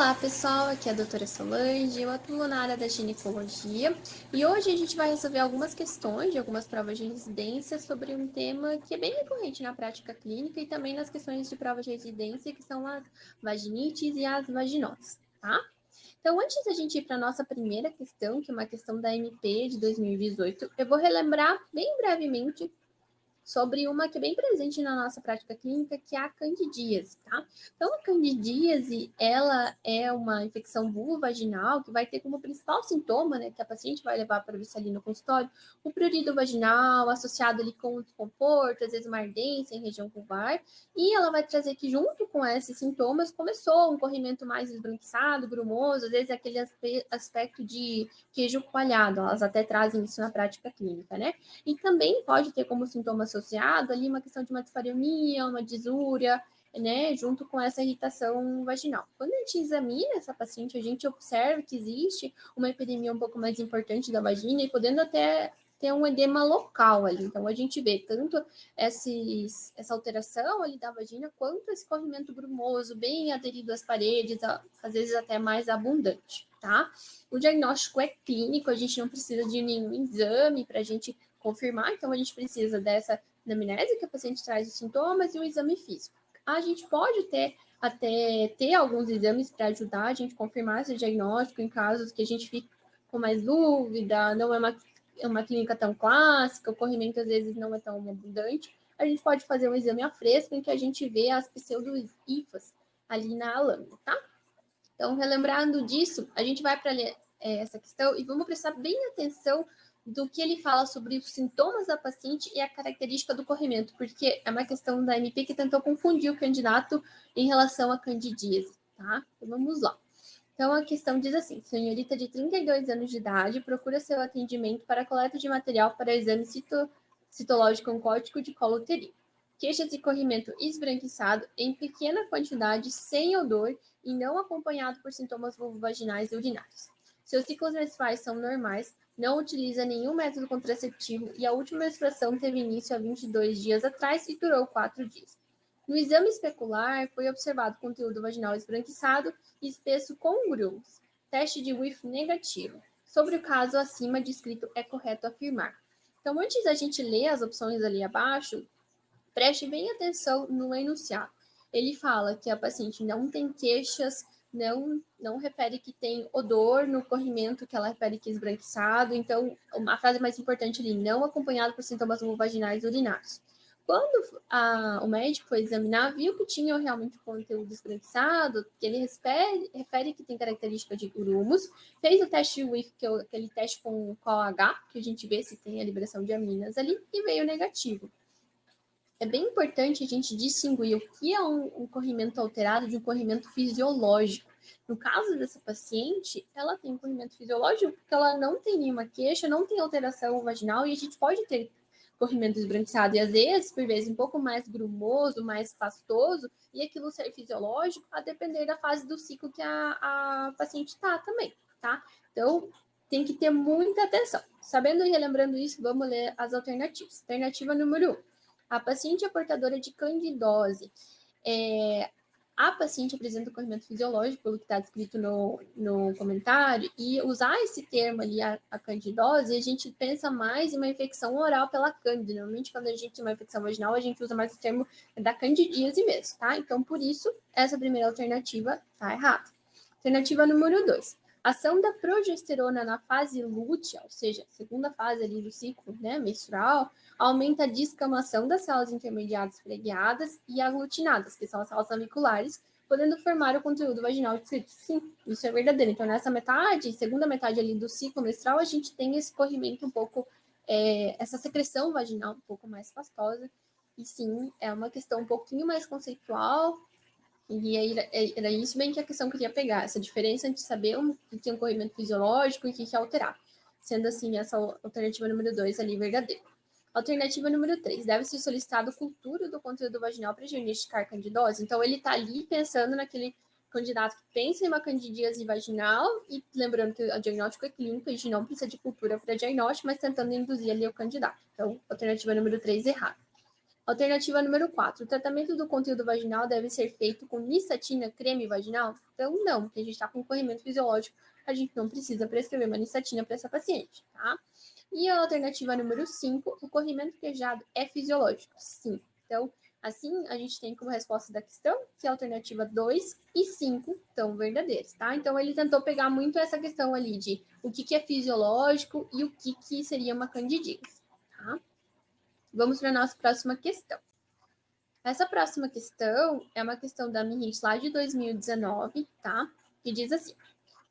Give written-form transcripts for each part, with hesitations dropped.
Olá pessoal, aqui é a doutora Solange, eu atuo na área da ginecologia e hoje a gente vai resolver algumas questões de algumas provas de residência sobre um tema que é bem recorrente na prática clínica e também nas questões de provas de residência, que são as vaginites e as vaginoses, tá? Então, antes da gente ir para a nossa primeira questão, que é uma questão da MP de 2018, eu vou relembrar bem brevemente sobre uma que é bem presente na nossa prática clínica, que é a candidíase, tá? Então, a candidíase, ela é uma infecção vulvovaginal que vai ter como principal sintoma, né, que a paciente vai levar para ver ali no consultório, o prurido vaginal, associado ali com desconforto, às vezes uma ardência em região vulvar, e ela vai trazer que junto com esses sintomas começou um corrimento mais esbranquiçado, grumoso, às vezes aquele aspecto de queijo coalhado, elas até trazem isso na prática clínica, né? E também pode ter como sintoma associado ali uma questão de uma dispareunia, uma disúria, né, junto com essa irritação vaginal. Quando a gente examina essa paciente, a gente observa que existe uma epidemia um pouco mais importante da vagina e podendo até ter um edema local ali. Então, a gente vê tanto essa alteração ali da vagina, quanto esse corrimento grumoso, bem aderido às paredes, às vezes até mais abundante, tá? O diagnóstico é clínico, a gente não precisa de nenhum exame para a gente confirmar, então a gente precisa dessa anamnese que a paciente traz os sintomas e o exame físico. A gente pode ter alguns exames para ajudar a gente a confirmar esse diagnóstico em casos que a gente fique com mais dúvida, não é uma clínica tão clássica, o corrimento às vezes não é tão abundante. A gente pode fazer um exame a fresco em que a gente vê as pseudo-hifas ali na lâmina, tá? Então, relembrando disso, a gente vai para essa questão e vamos prestar bem atenção do que ele fala sobre os sintomas da paciente e a característica do corrimento, porque é uma questão da MP que tentou confundir o candidato em relação à candidíase, tá? Então, vamos lá. Então, a questão diz assim: senhorita de 32 anos de idade procura seu atendimento para coleta de material para exame citológico oncótico de colo uterino. Queixas de corrimento esbranquiçado em pequena quantidade, sem odor e não acompanhado por sintomas vulvovaginais e urinários. Seus ciclos menstruais são normais, não utiliza nenhum método contraceptivo e a última menstruação teve início há 22 dias atrás e durou 4 dias. No exame especular, foi observado conteúdo vaginal esbranquiçado e espesso com grumos. Teste de Whiff negativo. Sobre o caso acima descrito, é correto afirmar. Então, antes da gente ler as opções ali abaixo, preste bem atenção no enunciado. Ele fala que a paciente não tem queixas, não refere que tem odor no corrimento, que ela refere que é esbranquiçado. Então, a frase mais importante ali, não acompanhado por sintomas vulvovaginais urinários. Quando o médico foi examinar, viu que tinha realmente conteúdo esbranquiçado, que ele refere que tem característica de grumos, fez o teste WIF, que é aquele teste com OH, que a gente vê se tem a liberação de aminas ali, e veio negativo. É bem importante a gente distinguir o que é um corrimento alterado de um corrimento fisiológico. No caso dessa paciente, ela tem um corrimento fisiológico porque ela não tem nenhuma queixa, não tem alteração vaginal e a gente pode ter corrimento esbranquiçado e às vezes, por vezes, um pouco mais grumoso, mais pastoso e aquilo ser fisiológico a depender da fase do ciclo que a paciente está também, tá? Então, tem que ter muita atenção. Sabendo e relembrando isso, vamos ler as alternativas. Alternativa número 1. A paciente é portadora de candidose. A paciente apresenta corrimento fisiológico, pelo que está descrito no comentário, e usar esse termo ali, a candidose, a gente pensa mais em uma infecção oral pela cândida. Normalmente, quando a gente tem uma infecção vaginal, a gente usa mais o termo da candidíase mesmo, tá? Então, por isso, essa primeira alternativa está errada. Alternativa número 2. Ação da progesterona na fase lútea, ou seja, segunda fase ali do ciclo, né, menstrual, aumenta a descamação das células intermediárias preguiadas e aglutinadas, que são as células aviculares, podendo formar o conteúdo vaginal descrito. Sim, isso é verdadeiro. Então, nessa metade, segunda metade ali do ciclo menstrual, a gente tem esse corrimento um pouco, essa secreção vaginal um pouco mais pastosa. E sim, é uma questão um pouquinho mais conceitual, e aí era isso bem que a questão queria pegar, essa diferença entre saber o que é um corrimento fisiológico e o que é alterar. Sendo assim, essa alternativa número 2 ali verdadeira. Alternativa número 3. Deve ser solicitado cultura do conteúdo vaginal para diagnosticar candidose. Então, ele está ali pensando naquele candidato que pensa em uma candidíase vaginal e lembrando que o diagnóstico é clínico, a gente não precisa de cultura para diagnóstico, mas tentando induzir ali o candidato. Então, alternativa número 3 errada. Alternativa número 4. O tratamento do conteúdo vaginal deve ser feito com nistatina creme vaginal? Então, não, porque a gente está com corrimento fisiológico, a gente não precisa prescrever uma nistatina para essa paciente, tá? E a alternativa número 5, o corrimento queijado é fisiológico? Sim. Então, assim, a gente tem como resposta da questão que a alternativa 2 e 5 estão verdadeiras, tá? Então, ele tentou pegar muito essa questão ali de o que é fisiológico e o que seria uma candidíase, tá? Vamos para a nossa próxima questão. Essa próxima questão é uma questão da MINRIT lá de 2019, tá? Que diz assim: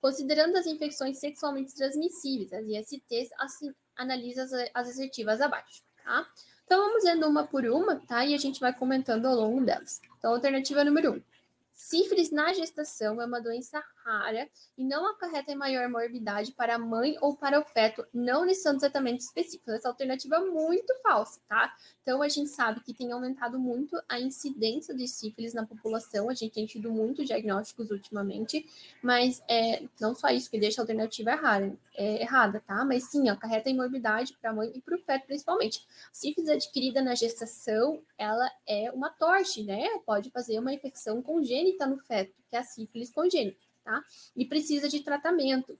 considerando as infecções sexualmente transmissíveis, as ISTs, assim, analisa as assertivas abaixo, tá? Então, vamos vendo uma por uma, tá? E a gente vai comentando ao longo delas. Então, alternativa número 1. Sífilis na gestação é uma doença rara e não acarreta em maior morbidade para a mãe ou para o feto, não necessitando tratamento específico. Essa alternativa é muito falsa, tá? Então, a gente sabe que tem aumentado muito a incidência de sífilis na população, a gente tem tido muitos diagnósticos ultimamente, mas não só isso que deixa a alternativa errada, tá? Mas sim, acarreta em morbidade para a mãe e para o feto, principalmente. Sífilis adquirida na gestação, ela é uma TORCH, né? Pode fazer uma infecção congênita no feto, que é a sífilis congênita, tá? E precisa de tratamento.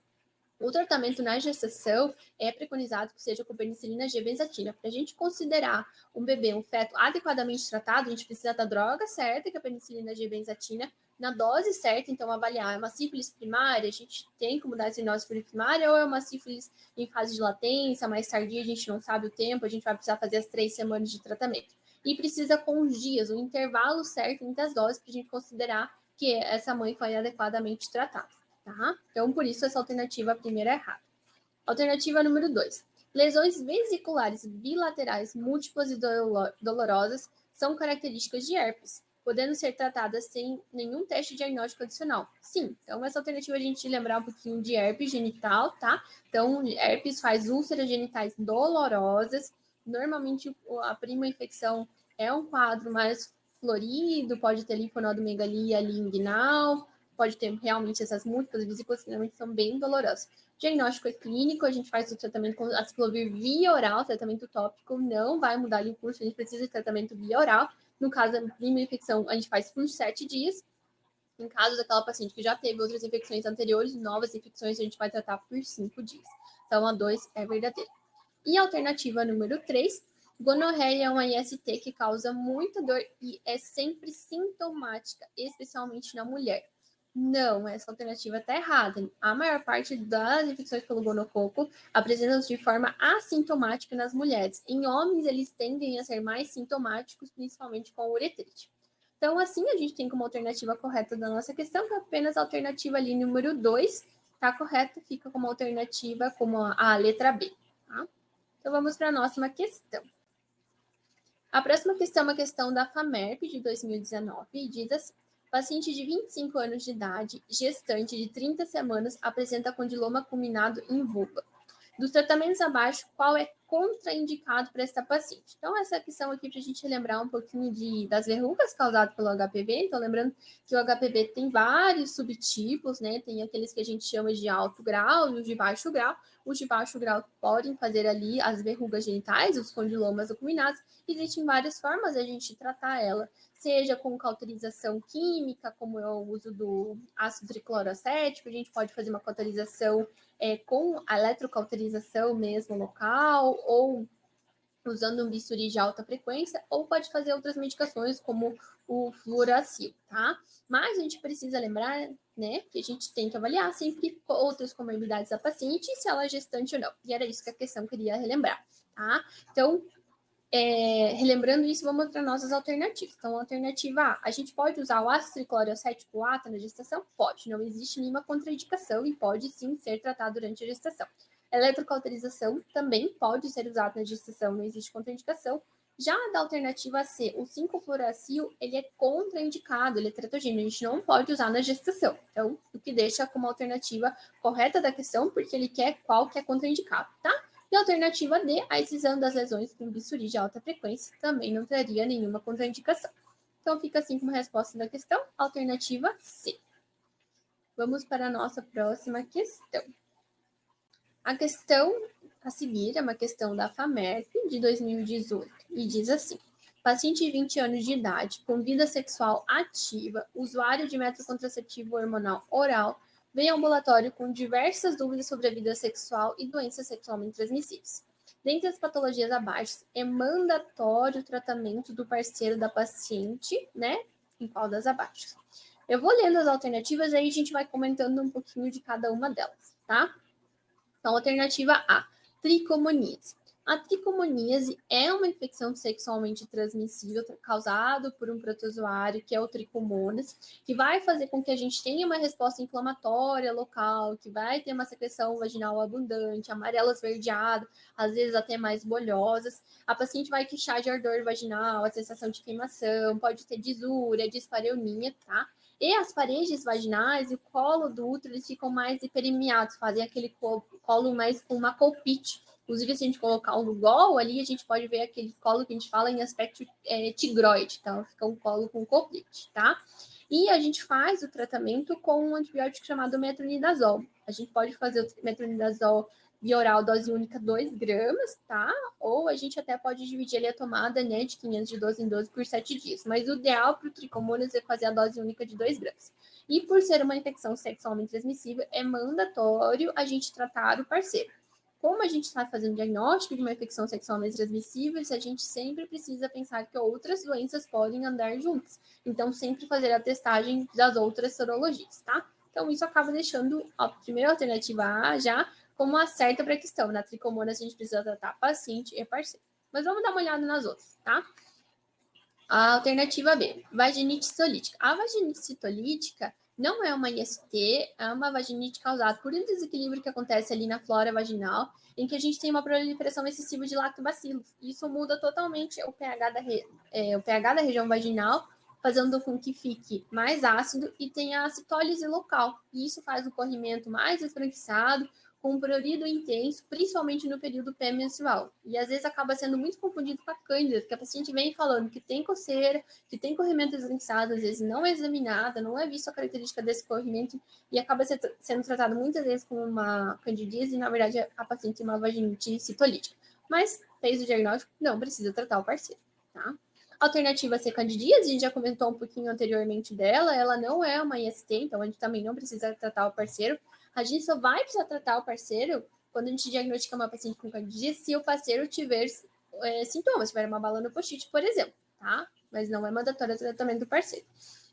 O tratamento na gestação é preconizado que seja com penicilina G-benzatina. Para a gente considerar um bebê, um feto adequadamente tratado, a gente precisa da droga certa, que é a penicilina G-benzatina, na dose certa, então avaliar, é uma sífilis primária, a gente tem como dar diagnóstico sífilis primária, ou é uma sífilis em fase de latência, mais tardia, a gente não sabe o tempo, a gente vai precisar fazer as 3 semanas de tratamento. E precisa com os dias, o intervalo certo entre as doses, para a gente considerar que essa mãe foi adequadamente tratada. Tá? Então, por isso, essa alternativa primeira é errada. Alternativa número 2. Lesões vesiculares bilaterais múltiplas e dolorosas são características de herpes, podendo ser tratadas sem nenhum teste diagnóstico adicional. Sim, então essa alternativa a gente lembrar um pouquinho de herpes genital, tá? Então, herpes faz úlceras genitais dolorosas. Normalmente, a prima infecção é um quadro mais florido, pode ter linfonodomegalia inguinal, pode ter realmente essas múltiplas vesículas que realmente são bem dolorosas. Diagnóstico é clínico, a gente faz o tratamento com aciclovir via oral, tratamento tópico, não vai mudar ali o curso, a gente precisa de tratamento via oral. No caso da prima infecção, a gente faz por 7 dias. Em caso daquela paciente que já teve outras infecções anteriores, novas infecções, a gente vai tratar por 5 dias. Então, a 2 é verdadeira. E a alternativa número 3, gonorreia é uma IST que causa muita dor e é sempre sintomática, especialmente na mulher. Não, essa alternativa está errada. A maior parte das infecções pelo gonococo apresentam-se de forma assintomática nas mulheres. Em homens, eles tendem a ser mais sintomáticos, principalmente com uretrite. Então, assim, a gente tem como alternativa correta da nossa questão, que é apenas a alternativa ali número 2 está correta, fica como alternativa como a letra B. Tá? Então, vamos para a nossa questão. A próxima questão é uma questão da FAMERP de 2019 e diz assim: paciente de 25 anos de idade, gestante de 30 semanas, apresenta condiloma culminado em vulva. Dos tratamentos abaixo, qual é contraindicado para esta paciente? Então, essa questão aqui para a gente lembrar um pouquinho das verrugas causadas pelo HPV. Então, lembrando que o HPV tem vários subtipos, né? Tem aqueles que a gente chama de alto grau e os de baixo grau. Os de baixo grau podem fazer ali as verrugas genitais, os condilomas acuminados. Existem várias formas de a gente tratar ela, seja com cauterização química, como é o uso do ácido tricloracético, a gente pode fazer uma cauterização com a eletrocauterização mesmo local, ou usando um bisturi de alta frequência, ou pode fazer outras medicações, como o fluoracil, tá? Mas a gente precisa lembrar, né, que a gente tem que avaliar sempre outras comorbidades da paciente, se ela é gestante ou não. E era isso que a questão queria relembrar, tá? Então, relembrando isso, vamos para nossas alternativas. Então, alternativa A gente pode usar o ácido tricloracético ATA na gestação? Pode, não existe nenhuma contraindicação e pode sim ser tratado durante a gestação. Eletrocauterização também pode ser usado na gestação, não existe contraindicação. Já da alternativa C, o 5-fluoracil, ele é contraindicado, ele é teratogênico, a gente não pode usar na gestação. Então, o que deixa como alternativa correta da questão, porque ele quer qual que é contraindicado, tá? E a alternativa D, a excisão das lesões com bisturi de alta frequência, também não traria nenhuma contraindicação. Então, fica assim como resposta da questão, alternativa C. Vamos para a nossa próxima questão. A questão a seguir é uma questão da FAMERP de 2018 e diz assim: Paciente de 20 anos de idade, com vida sexual ativa, usuário de método contraceptivo hormonal oral, vem ao ambulatório com diversas dúvidas sobre a vida sexual e doenças sexualmente transmissíveis. Dentre as patologias abaixo, é mandatório o tratamento do parceiro da paciente, né? Em qual das abaixo? Eu vou lendo as alternativas, aí a gente vai comentando um pouquinho de cada uma delas, tá? Então, alternativa A, tricomoníase. A tricomoníase é uma infecção sexualmente transmissível causada por um protozoário, que é o Trichomonas, que vai fazer com que a gente tenha uma resposta inflamatória local, que vai ter uma secreção vaginal abundante, amarela esverdeada, às vezes até mais bolhosas. A paciente vai queixar de ardor vaginal, a sensação de queimação, pode ter disúria, dispareunia, tá? E as paredes vaginais e o colo do útero, eles ficam mais hiperemiados, fazem aquele colo mais com uma colpite. Inclusive, se a gente colocar um Google ali, a gente pode ver aquele colo que a gente fala em aspecto tigroide. Então, fica um colo com colpite, tá? E a gente faz o tratamento com um antibiótico chamado metronidazol. A gente pode fazer o metronidazol via oral, dose única, 2 gramas, tá? Ou a gente até pode dividir ali a tomada, né, de 500 de 12 em 12 por 7 dias. Mas o ideal para o tricomonas é fazer a dose única de 2 gramas. E por ser uma infecção sexualmente transmissível, é mandatório a gente tratar o parceiro. Como a gente está fazendo diagnóstico de uma infecção sexualmente transmissível, a gente sempre precisa pensar que outras doenças podem andar juntas. Então, sempre fazer a testagem das outras sorologias, tá? Então, isso acaba deixando a primeira alternativa A já como uma certa para a questão. Na tricomonas, a gente precisa tratar paciente e parceiro. Mas vamos dar uma olhada nas outras, tá? A alternativa B, vaginite citolítica. A vaginite citolítica não é uma IST, é uma vaginite causada por um desequilíbrio que acontece ali na flora vaginal, em que a gente tem uma proliferação excessiva de lactobacilos. Isso muda totalmente o pH da região vaginal, fazendo com que fique mais ácido e tenha a citólise local. E isso faz o corrimento mais esbranquiçado, com um prurido intenso, principalmente no período pré-menstrual. E às vezes acaba sendo muito confundido com a cândida, porque a paciente vem falando que tem coceira, que tem corrimento esbranquiçado, às vezes não é examinada, não é visto a característica desse corrimento e acaba sendo tratado muitas vezes como uma candidíase e na verdade a paciente tem uma vaginite citolítica. Mas fez o diagnóstico, não precisa tratar o parceiro, tá? Alternativa C, candidíase, a gente já comentou um pouquinho anteriormente dela, ela não é uma IST, então a gente também não precisa tratar o parceiro. A gente só vai precisar tratar o parceiro quando a gente diagnostica uma paciente com candidíase se o parceiro tiver sintomas, tiver uma bala no post-it, por exemplo, tá? Mas não é mandatório o tratamento do parceiro.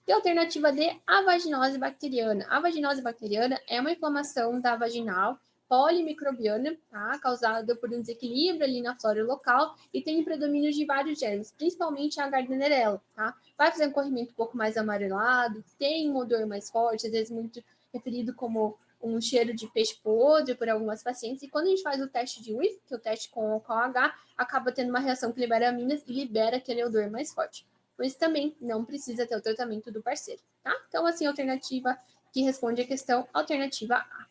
E a alternativa D, a vaginose bacteriana. A vaginose bacteriana é uma inflamação da vaginal polimicrobiana, tá? Causada por um desequilíbrio ali na flora local e tem predomínio de vários germes, principalmente a Gardnerella, tá? Vai fazer um corrimento um pouco mais amarelado, tem um odor mais forte, às vezes muito referido como um cheiro de peixe podre por algumas pacientes, e quando a gente faz o teste de whiff, que é o teste com o H, acaba tendo uma reação que libera aminas e libera aquele odor mais forte. Mas também não precisa ter o tratamento do parceiro, tá? Então, assim, alternativa que responde a questão, alternativa A.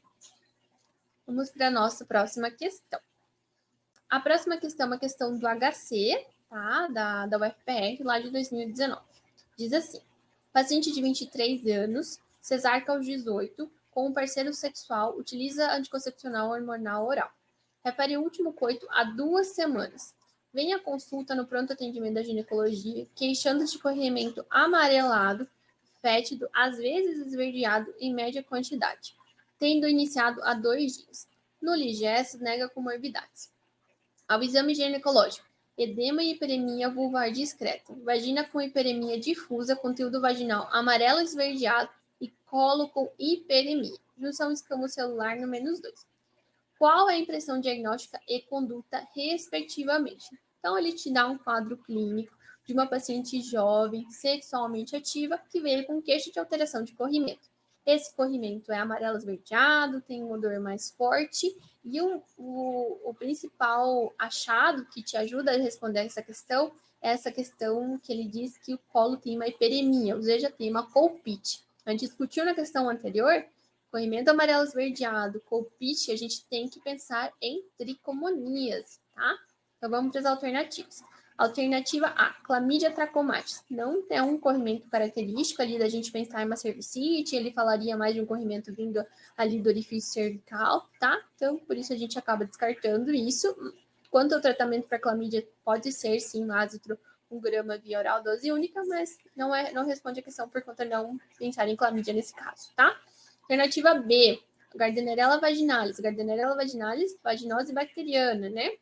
Vamos para a nossa próxima questão. A próxima questão é uma questão do HC, tá? Da UFPR, lá de 2019. Diz assim: paciente de 23 anos, cesárquica aos 18, com um parceiro sexual, utiliza anticoncepcional hormonal oral. Refere o último coito há 2 semanas. Vem à consulta no pronto atendimento da ginecologia, queixando-se de corrimento amarelado, fétido, às vezes esverdeado, em média quantidade, tendo iniciado há 2 dias. No ligesto, nega comorbidades. Ao exame ginecológico, edema e hiperemia vulvar discreta, vagina com hiperemia difusa, conteúdo vaginal amarelo esverdeado e colo com hiperemia, junção escamocelular no -2. Qual é a impressão diagnóstica e conduta, respectivamente? Então, ele te dá um quadro clínico de uma paciente jovem, sexualmente ativa, que veio com queixa de alteração de corrimento. Esse corrimento é amarelo esverdeado, tem um odor mais forte, e o principal achado que te ajuda a responder essa questão é essa questão que ele diz que o colo tem uma hiperemia, ou seja, tem uma colpite. A gente discutiu na questão anterior corrimento amarelo esverdeado, colpite, a gente tem que pensar em tricomonias, tá? Então vamos para as alternativas. Alternativa A, clamídia trachomatis. Não tem um corrimento característico ali da gente pensar em uma cervicite, ele falaria mais de um corrimento vindo ali do orifício cervical, tá? Então, por isso a gente acaba descartando isso. Quanto ao tratamento para clamídia, pode ser sim um ácitro 1 grama via oral dose única, mas não responde a questão por conta de não pensar em clamídia nesse caso, tá? Alternativa B, Gardnerella vaginalis. Gardnerella vaginalis, vaginose bacteriana, né?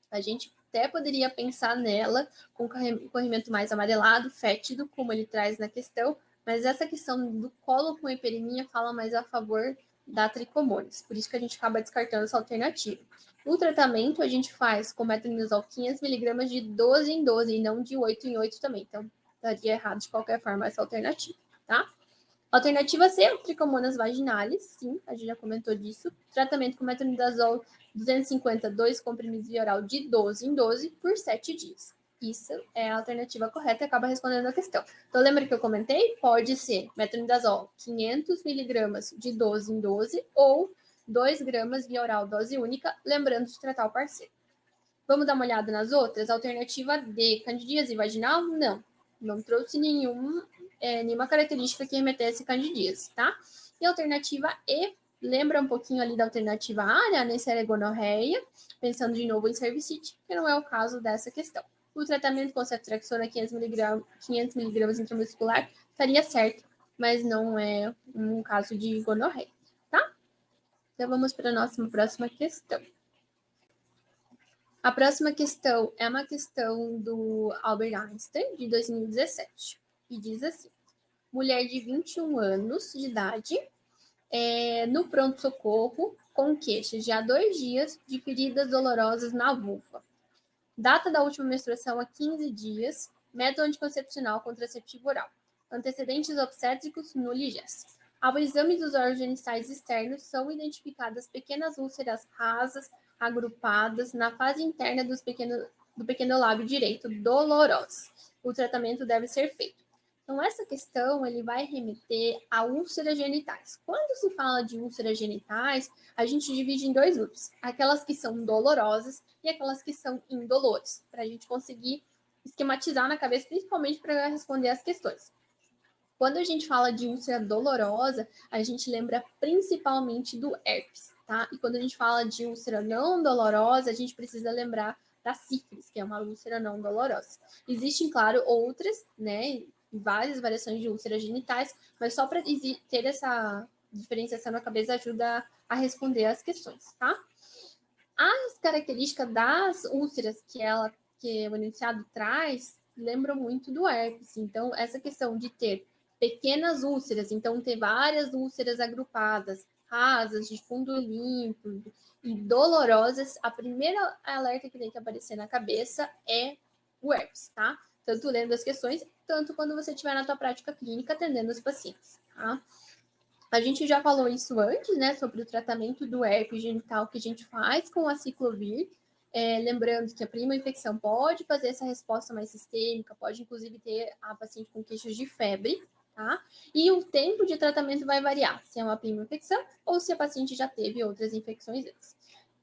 A gente até poderia pensar nela com corrimento mais amarelado, fétido, como ele traz na questão, mas essa questão do colo com hiperimia fala mais a favor da tricomonas, por isso que a gente acaba descartando essa alternativa. O tratamento a gente faz com metronidazol 500mg de 12 em 12 e não de 8 em 8 também, então daria errado de qualquer forma essa alternativa, tá? Alternativa C, tricomonas vaginalis, sim, a gente já comentou disso. Tratamento com metronidazol 250, 2 comprimidos via oral de 12 em 12 por 7 dias. Isso é a alternativa correta e acaba respondendo a questão. Então, lembra que eu comentei? Pode ser metronidazol 500mg de 12 em 12 ou 2 gramas via oral dose única, lembrando de tratar o parceiro. Vamos dar uma olhada nas outras? Alternativa D, candidíase vaginal? Não trouxe nenhuma característica que remetesse a candidíase, tá? E a alternativa E, lembra um pouquinho ali da alternativa A, né? A Neisseria gonorreia, pensando de novo em cervicite, que não é o caso dessa questão. O tratamento com ceftriaxona 500mg intramuscular estaria certo, mas não é um caso de gonorreia, tá? Então vamos para a nossa próxima questão. A próxima questão é uma questão do Albert Einstein, de 2017, e diz assim: mulher de 21 anos de idade, no pronto-socorro, com queixas de há 2 dias de feridas dolorosas na vulva. Data da última menstruação há 15 dias, método anticoncepcional contraceptivo oral. Antecedentes obstétricos nulo e GES. Ao exame dos órgãos genitais externos, são identificadas pequenas úlceras rasas, agrupadas na fase interna do pequeno lábio direito, dolorosas. O tratamento deve ser feito. Então, essa questão ele vai remeter a úlceras genitais. Quando se fala de úlceras genitais, a gente divide em 2 grupos: aquelas que são dolorosas e aquelas que são indolores, para a gente conseguir esquematizar na cabeça, principalmente para responder as questões. Quando a gente fala de úlcera dolorosa, a gente lembra principalmente do herpes, tá? E quando a gente fala de úlcera não dolorosa, a gente precisa lembrar da sífilis, que é uma úlcera não dolorosa. Existem, claro, outras, né? Várias variações de úlceras genitais, mas só para ter essa diferenciação na cabeça ajuda a responder as questões, tá? As características das úlceras que o enunciado traz lembram muito do herpes. Então, essa questão de ter pequenas úlceras, então ter várias úlceras agrupadas, rasas, de fundo limpo e dolorosas, a primeira alerta que tem que aparecer na cabeça é o herpes, tá? Tanto lendo as questões, tanto quando você estiver na tua prática clínica atendendo os pacientes, tá? A gente já falou isso antes, né, sobre o tratamento do herpes genital que a gente faz com a ciclovir. Lembrando que a prima infecção pode fazer essa resposta mais sistêmica, pode inclusive ter a paciente com queixas de febre, tá? E o tempo de tratamento vai variar, se é uma prima infecção ou se a paciente já teve outras infecções antes.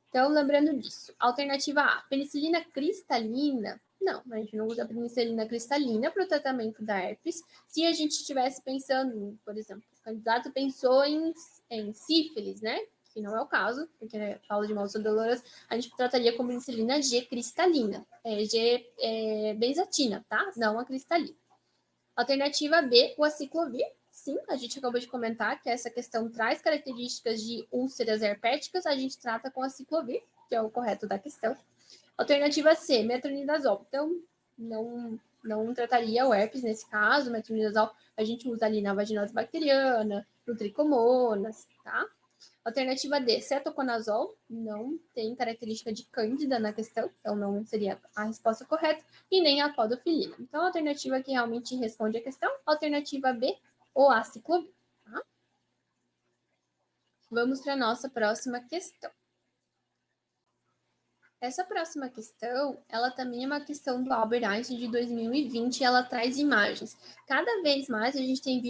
Então, lembrando disso. Alternativa A, penicilina cristalina. Não, a gente não usa penicilina cristalina para o tratamento da herpes. Se a gente estivesse pensando, por exemplo, o candidato pensou em sífilis, né? Que não é o caso, porque fala de uma úlcera dolorosa, a gente trataria com penicilina G cristalina. G benzatina, tá? Não a cristalina. Alternativa B, o aciclovir. Sim, a gente acabou de comentar que essa questão traz características de úlceras herpéticas, a gente trata com aciclovir, que é o correto da questão. Alternativa C, metronidazol. Então, não trataria o herpes nesse caso, metronidazol a gente usa ali na vaginose bacteriana, no tricomonas, tá? Alternativa D, cetoconazol, não tem característica de cândida na questão, então não seria a resposta correta, e nem a podofilina. Então, a alternativa que realmente responde a questão, alternativa B, ou aciclovir. Tá? Vamos para a nossa próxima questão. Essa próxima questão, ela também é uma questão do Albert Einstein de 2020 e ela traz imagens. Cada vez mais a gente tem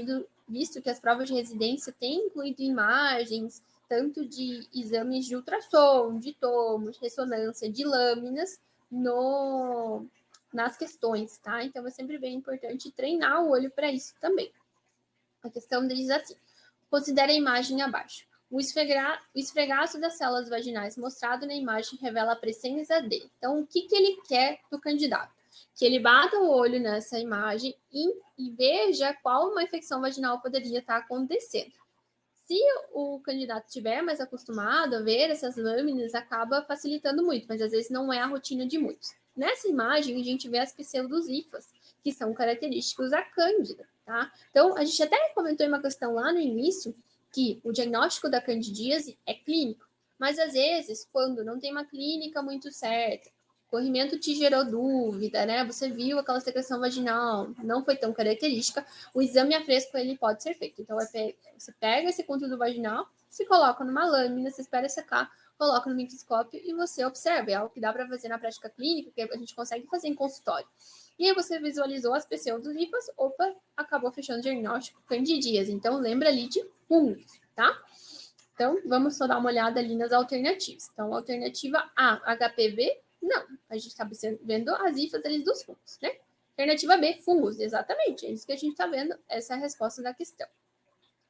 visto que as provas de residência têm incluído imagens, tanto de exames de ultrassom, de tomos, ressonância, de lâminas nas questões, tá? Então é sempre bem importante treinar o olho para isso também. A questão diz assim: considere a imagem abaixo. O esfregaço das células vaginais mostrado na imagem revela a presença de. Então, o que ele quer do candidato? que ele bata o olho nessa imagem e veja qual uma infecção vaginal poderia estar acontecendo. Se o candidato estiver mais acostumado a ver essas lâminas, acaba facilitando muito, mas às vezes não é a rotina de muitos. Nessa imagem, a gente vê as pseudosifas, que são característicos da cândida, tá? Então, a gente até comentou em uma questão lá no início que o diagnóstico da candidíase é clínico, mas às vezes, quando não tem uma clínica muito certa, o corrimento te gerou dúvida, né? Você viu aquela secreção vaginal, não foi tão característica, o exame a fresco ele pode ser feito. Então, você pega esse conteúdo vaginal, se coloca numa lâmina, você espera secar, coloca no microscópio e você observa. É algo que dá para fazer na prática clínica, que a gente consegue fazer em consultório. E aí você visualizou as pseudolifas, opa, acabou fechando o diagnóstico candidíase. Então, lembra ali de fungos, tá? Então, vamos só dar uma olhada ali nas alternativas. Então, alternativa A, HPV, não. A gente está vendo as hifas ali dos fungos, né? Alternativa B, fungos, exatamente. É isso que a gente está vendo, essa é a resposta da questão.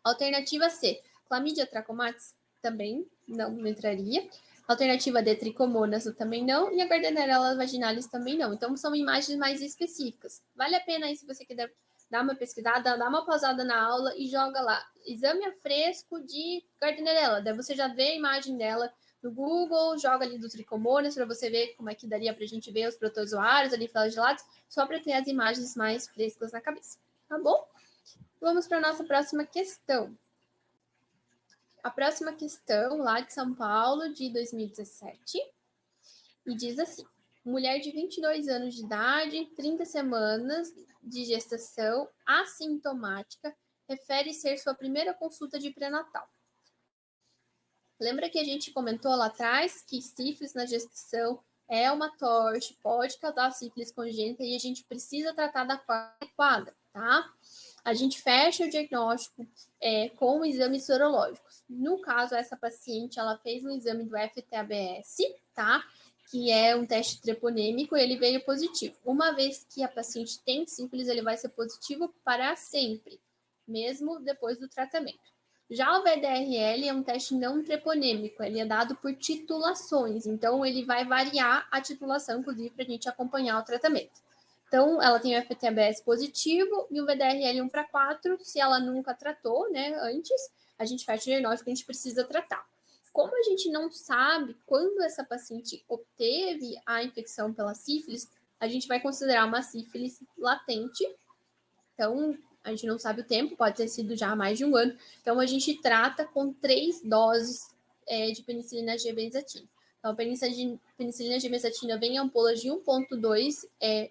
Alternativa C, Chlamydia trachomatis, também não entraria. Alternativa D, Trichomonas, também não. E a Gardnerella vaginalis também não. Então, são imagens mais específicas. Vale a pena aí, se você quiser dar uma pesquisada, dá uma pausada na aula e joga lá. Exame a fresco de Gardnerella. Daí você já vê a imagem dela no Google, joga ali do Trichomonas para você ver como é que daria para a gente ver os protozoários ali flagellados, só para ter as imagens mais frescas na cabeça. Tá bom? Vamos para a nossa próxima questão. A próxima questão, lá de São Paulo, de 2017, e diz assim: mulher de 22 anos de idade, 30 semanas de gestação, assintomática, refere ser sua primeira consulta de pré-natal. Lembra que a gente comentou lá atrás que sífilis na gestação é uma TORCH, pode causar sífilis congênita e a gente precisa tratar da forma adequada, tá? A gente fecha o diagnóstico com exames sorológicos. No caso, essa paciente, ela fez um exame do FTABS, tá? Que é um teste treponêmico, ele veio positivo. Uma vez que a paciente tem sífilis, ele vai ser positivo para sempre, mesmo depois do tratamento. Já o VDRL é um teste não treponêmico, ele é dado por titulações, então ele vai variar a titulação, inclusive, para a gente acompanhar o tratamento. Então, ela tem o FTBS positivo e o VDRL 1/4. Se ela nunca tratou, né, antes, a gente faz o diagnóstico que a gente precisa tratar. Como a gente não sabe quando essa paciente obteve a infecção pela sífilis, a gente vai considerar uma sífilis latente. Então, a gente não sabe o tempo, pode ter sido já há mais de um ano. Então, a gente trata com 3 doses de penicilina G-benzatina. Então, a penicilina G-benzatina vem em ampolas de 1,2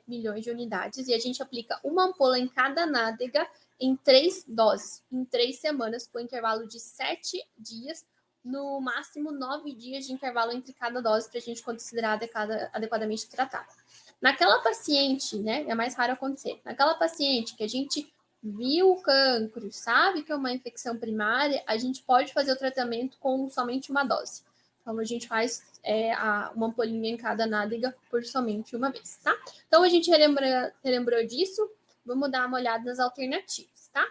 milhões de unidades e a gente aplica uma ampola em cada nádega em 3 doses, em 3 semanas, com intervalo de 7 dias, no máximo 9 dias de intervalo entre cada dose para a gente considerar adequadamente tratada. Naquela paciente, né, é mais raro acontecer, naquela paciente que a gente viu o cancro, sabe que é uma infecção primária, a gente pode fazer o tratamento com somente uma dose. Então, a gente faz uma ampolinha em cada nádega por somente uma vez, tá? Então, a gente relembrou disso, vamos dar uma olhada nas alternativas, tá?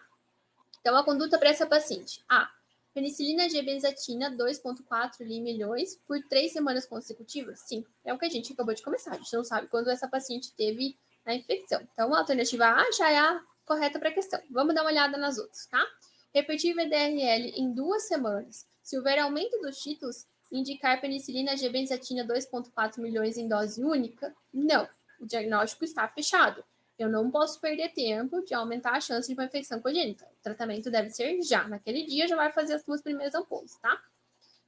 Então, a conduta para essa paciente. A. Penicilina G-benzatina 2,4 milhões por 3 semanas consecutivas? Sim, é o que a gente acabou de começar. A gente não sabe quando essa paciente teve a infecção. Então, a alternativa A já é a correta para a questão. Vamos dar uma olhada nas outras, tá? Repetir VDRL em 2 semanas. Se houver aumento dos títulos, indicar penicilina G-benzatina 2,4 milhões em dose única? Não, o diagnóstico está fechado. Eu não posso perder tempo de aumentar a chance de uma infecção congênita. O tratamento deve ser já. Naquele dia já vai fazer as 2 primeiras ampolas, tá?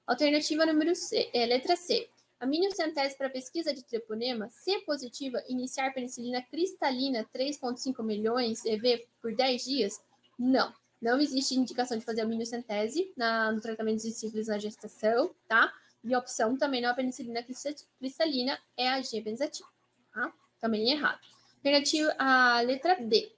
Alternativa número C, letra C. Aminocentese para pesquisa de treponema, se positiva, iniciar penicilina cristalina 3,5 milhões EV por 10 dias? Não. Não existe indicação de fazer aminocentese no tratamento de sífilis na gestação, tá? E a opção também não é a penicilina cristalina, é a G-benzatina, tá? Também é errado. Alternativa a letra D.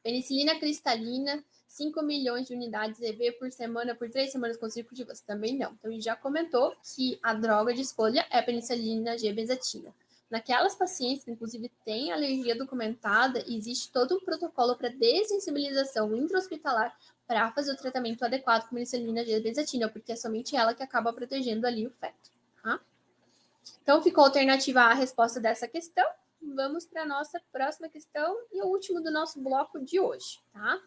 Penicilina cristalina, 5 milhões de unidades EV por semana por 3 semanas consecutivas. Também não. Então, a gente já comentou que a droga de escolha é a penicilina G-benzatina. Naquelas pacientes que, inclusive, têm alergia documentada, existe todo um protocolo para dessensibilização intra-hospitalar para fazer o tratamento adequado com penicilina G-benzatina, porque é somente ela que acaba protegendo ali o feto. Tá? Então, ficou a alternativa A a resposta dessa questão. vamos para a nossa próxima questão e o último do nosso bloco de hoje, tá?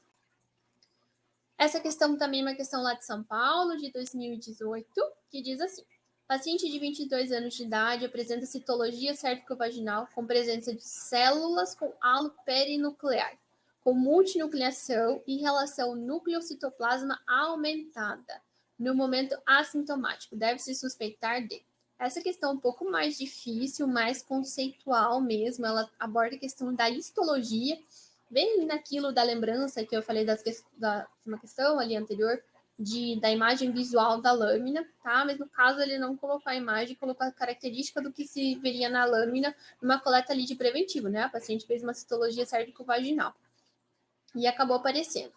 Essa questão também é uma questão lá de São Paulo, de 2018, que diz assim: paciente de 22 anos de idade apresenta citologia cérvico-vaginal com presença de células com halo perinuclear, com multinucleação e relação núcleo-citoplasma aumentada. No momento assintomático, deve-se suspeitar de. Essa questão é um pouco mais difícil, mais conceitual mesmo. Ela aborda a questão da histologia, bem naquilo da lembrança que eu falei de uma questão ali anterior, da imagem visual da lâmina, tá? Mas no caso ele não colocou a imagem, colocou a característica do que se veria na lâmina numa coleta ali de preventivo, né? A paciente fez uma citologia cérvico-vaginal e acabou aparecendo.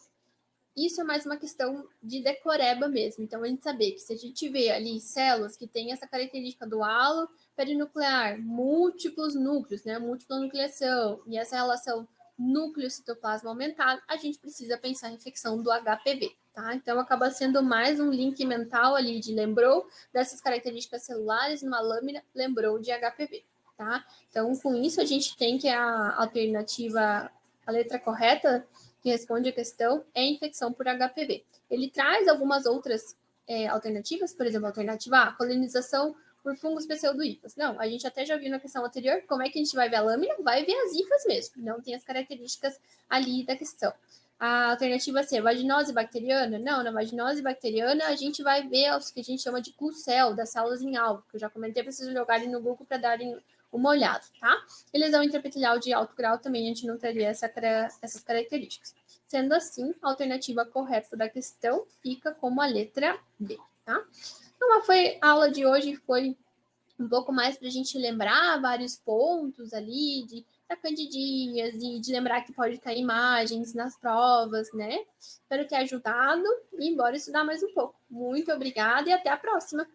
Isso é mais uma questão de decoreba mesmo. Então, a gente saber que se a gente vê ali células que têm essa característica do halo perinuclear, múltiplos núcleos, né? Múltipla nucleação e essa relação núcleo-citoplasma aumentado, a gente precisa pensar em infecção do HPV, tá? Então, acaba sendo mais um link mental ali de lembrou dessas características celulares numa lâmina, lembrou de HPV, tá? Então, com isso, a gente tem que a alternativa, a letra correta que responde a questão é infecção por HPV. Ele traz algumas outras alternativas, por exemplo, a alternativa A, colonização por fungos pseudo-hifas. Não, a gente até já viu na questão anterior, como é que a gente vai ver a lâmina? Vai ver as hifas mesmo, não tem as características ali da questão. A alternativa C, vaginose bacteriana? Não, na vaginose bacteriana a gente vai ver os que a gente chama de Q-cell, das células em alvo, que eu já comentei para vocês jogarem no Google para darem uma olhada, tá? E lesão intraepitelial de alto grau também a gente não teria essas características. Sendo assim, a alternativa correta da questão fica como a letra D, tá? Então, a aula de hoje foi um pouco mais para a gente lembrar vários pontos ali da candidíase, de lembrar que pode cair imagens nas provas, né? Espero ter ajudado e bora estudar mais um pouco. Muito obrigada e até a próxima!